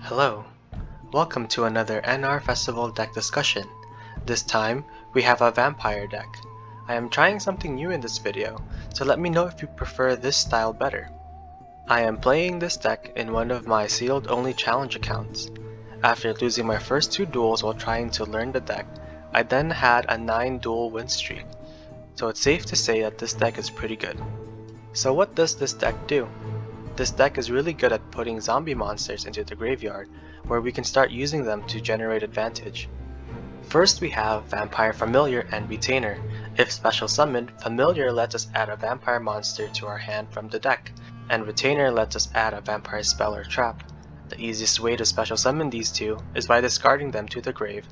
Hello, welcome to another NR Festival deck discussion. This time, we have a vampire deck. I am trying something new in this video, so let me know if you prefer this style better. I am playing this deck in one of my sealed only challenge accounts. After losing my first 2 duels while trying to learn the deck, I then had a 9 duel win streak, so it's safe to say that this deck is pretty good. So what does this deck do? This deck is really good at putting zombie monsters into the graveyard, where we can start using them to generate advantage. First we have Vampire Familiar and Retainer. If special summoned, Familiar lets us add a vampire monster to our hand from the deck, and Retainer lets us add a vampire spell or trap. The easiest way to special summon these two is by discarding them to the grave,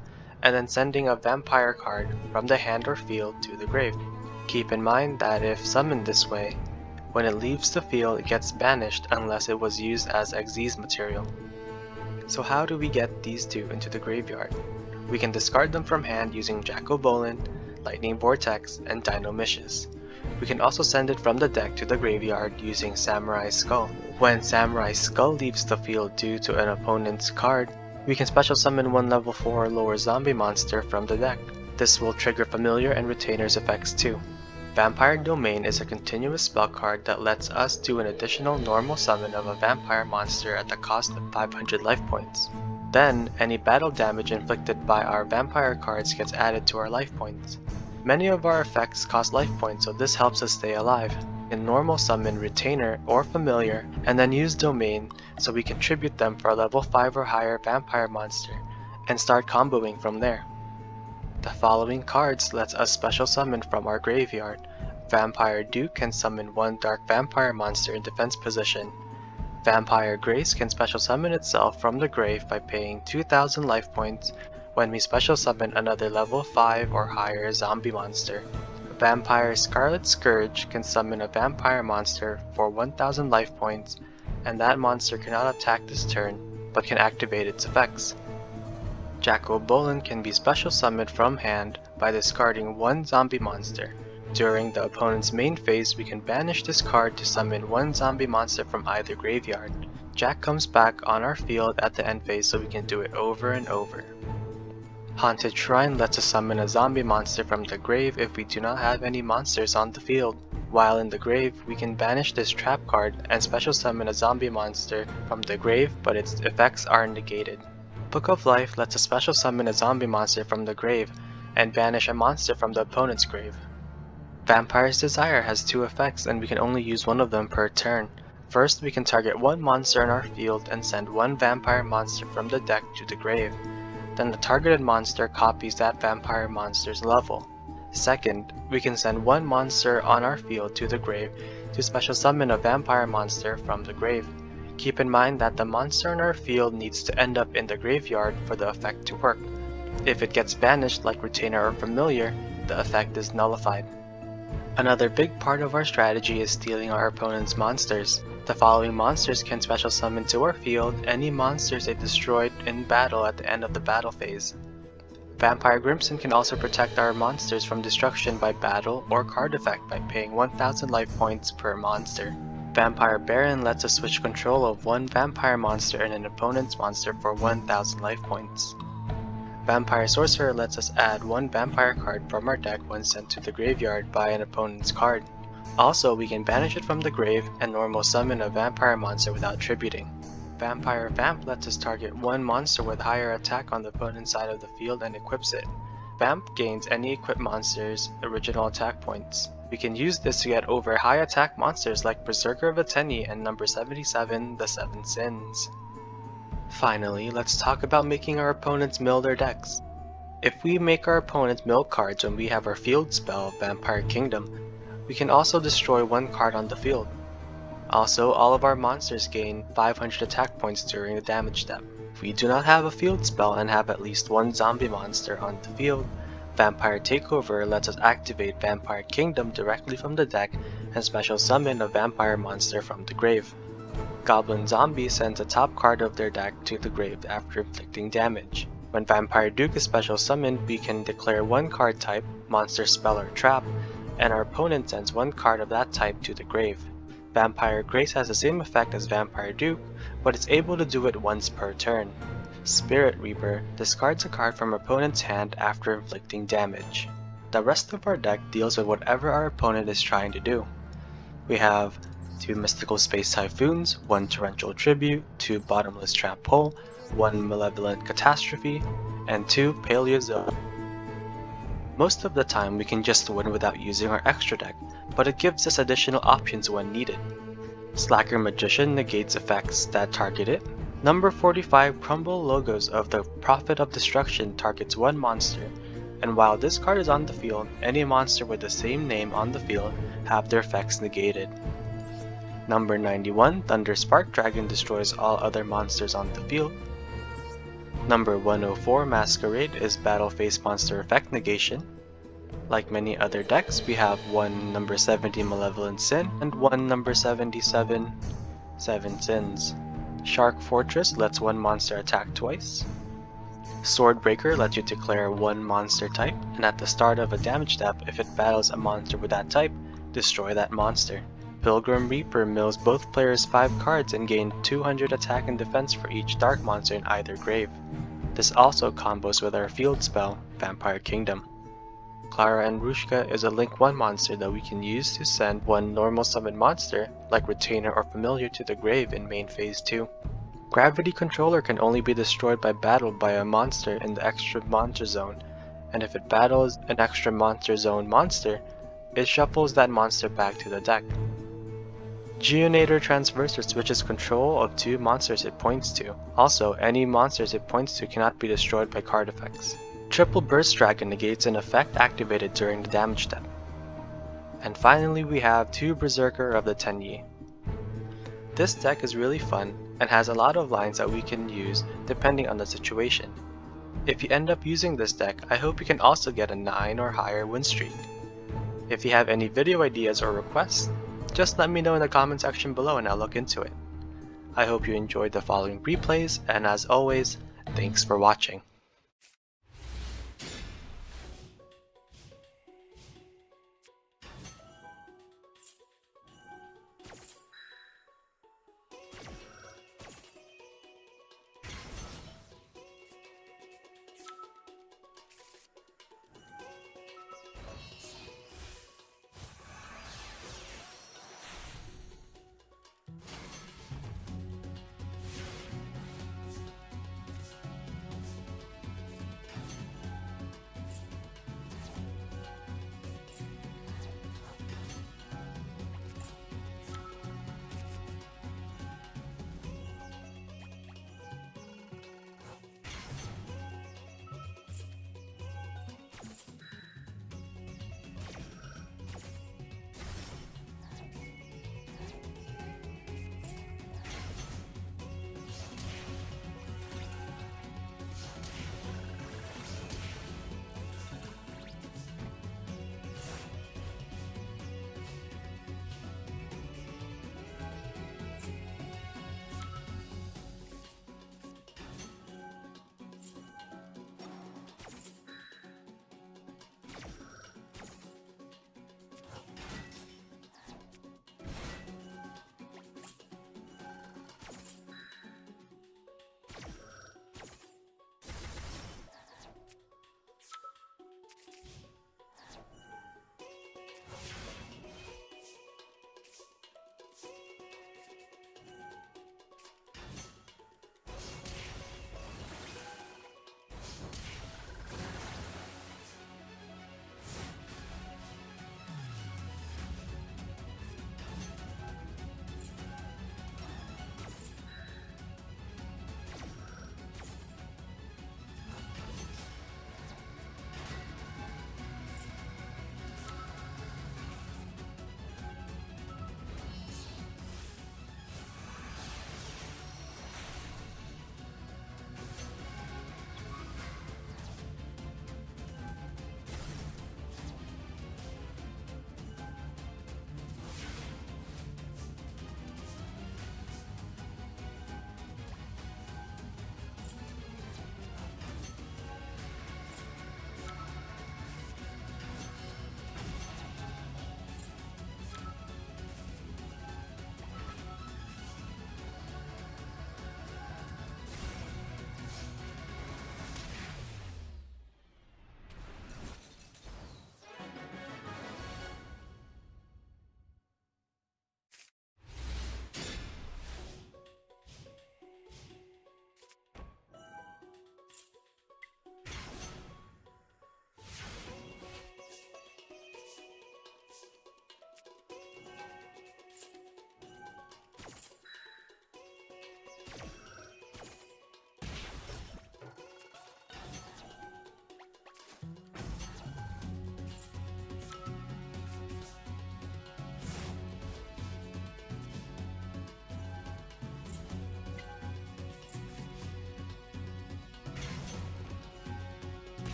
and then sending a vampire card from the hand or field to the grave. Keep in mind that if summoned this way, when it leaves the field, it gets banished unless it was used as Xyz material. So how do we get these two into the graveyard? We can discard them from hand using Jack-O-Bolin, Lightning Vortex, and Dino-Mischief. We can also send it from the deck to the graveyard using Samurai Skull. When Samurai Skull leaves the field due to an opponent's card, we can special summon one level 4 or lower zombie monster from the deck. This will trigger Familiar and Retainer's effects too. Vampire Domain is a continuous spell card that lets us do an additional normal summon of a vampire monster at the cost of 500 life points. Then, any battle damage inflicted by our vampire cards gets added to our life points. Many of our effects cost life points, so this helps us stay alive. We can normal summon Retainer or Familiar, and then use Domain so we can tribute them for a level 5 or higher vampire monster, and start comboing from there. The following cards lets us special summon from our graveyard. Vampire Duke can summon one dark vampire monster in defense position. Vampire Grace can special summon itself from the grave by paying 2000 life points when we special summon another level 5 or higher zombie monster. Vampire Scarlet Scourge can summon a vampire monster for 1000 life points, and that monster cannot attack this turn but can activate its effects. Jack-O-Bolin can be special summoned from hand by discarding one zombie monster. During the opponent's main phase, we can banish this card to summon one zombie monster from either graveyard. Jack comes back on our field at the end phase so we can do it over and over. Haunted Shrine lets us summon a zombie monster from the grave if we do not have any monsters on the field. While in the grave, we can banish this trap card and special summon a zombie monster from the grave, but its effects are negated. Book of Life lets us special summon a zombie monster from the grave and banish a monster from the opponent's grave. Vampire's Desire has 2 effects and we can only use one of them per turn. First, we can target one monster in our field and send one vampire monster from the deck to the grave. Then the targeted monster copies that vampire monster's level. Second, we can send one monster on our field to the grave to special summon a vampire monster from the grave. Keep in mind that the monster in our field needs to end up in the graveyard for the effect to work. If it gets banished like Retainer or Familiar, the effect is nullified. Another big part of our strategy is stealing our opponent's monsters. The following monsters can special summon to our field any monsters they destroyed in battle at the end of the battle phase. Vampire Grimson can also protect our monsters from destruction by battle or card effect by paying 1000 life points per monster. Vampire Baron lets us switch control of one vampire monster and an opponent's monster for 1000 life points. Vampire Sorcerer lets us add one vampire card from our deck when sent to the graveyard by an opponent's card. Also, we can banish it from the grave and normal summon a vampire monster without tributing. Vampire Vamp lets us target one monster with higher attack on the opponent's side of the field and equips it. Vamp gains any equipped monster's original attack points. We can use this to get over high attack monsters like Berserker Vateni and number 77, the 7 Sins. Finally, let's talk about making our opponents mill their decks. If we make our opponents mill cards when we have our field spell, Vampire Kingdom, we can also destroy one card on the field. Also, all of our monsters gain 500 attack points during the damage step. If we do not have a field spell and have at least one zombie monster on the field, Vampire Takeover lets us activate Vampire Kingdom directly from the deck and special summon a vampire monster from the grave. Goblin Zombie sends a top card of their deck to the grave after inflicting damage. When Vampire Duke is special summoned, we can declare one card type, monster, spell, or trap, and our opponent sends one card of that type to the grave. Vampire Grace has the same effect as Vampire Duke, but it's able to do it once per turn. Spirit Reaper discards a card from our opponent's hand after inflicting damage. The rest of our deck deals with whatever our opponent is trying to do. We have 2 Mystical Space Typhoons, 1 Torrential Tribute, 2 Bottomless Trap Hole, 1 Malevolent Catastrophe, and 2 Paleozoic. Most of the time we can just win without using our extra deck, but it gives us additional options when needed. Slacker Magician negates effects that target it. Number 45 Crumble Logos of the Prophet of Destruction targets 1 monster, and while this card is on the field, any monster with the same name on the field have their effects negated. Number 91 Thunder Spark Dragon destroys all other monsters on the field. Number 104 Masquerade is Battle Phase Monster Effect Negation. Like many other decks, we have 1 number 70 Malevolent Sin and 1 number 77 Seven Sins. Shark Fortress lets 1 monster attack twice. Swordbreaker lets you declare 1 monster type, and at the start of a damage step, if it battles a monster with that type, destroy that monster. Pilgrim Reaper mills both players 5 cards and gain 200 attack and defense for each dark monster in either grave. This also combos with our field spell, Vampire Kingdom. Clara Andrushka is a Link 1 monster that we can use to send 1 normal summon monster, like Retainer or Familiar, to the grave in main phase 2. Gravity Controller can only be destroyed by battle by a monster in the extra monster zone, and if it battles an extra monster zone monster, it shuffles that monster back to the deck. Geonator Transverser switches control of 2 monsters it points to. Also, any monsters it points to cannot be destroyed by card effects. Triple Burst Dragon negates an effect activated during the damage step. And finally we have 2 Berserker of the Tenyi. This deck is really fun and has a lot of lines that we can use depending on the situation. If you end up using this deck, I hope you can also get a 9 or higher win streak. If you have any video ideas or requests, just let me know in the comment section below and I'll look into it. I hope you enjoyed the following replays, and as always, thanks for watching.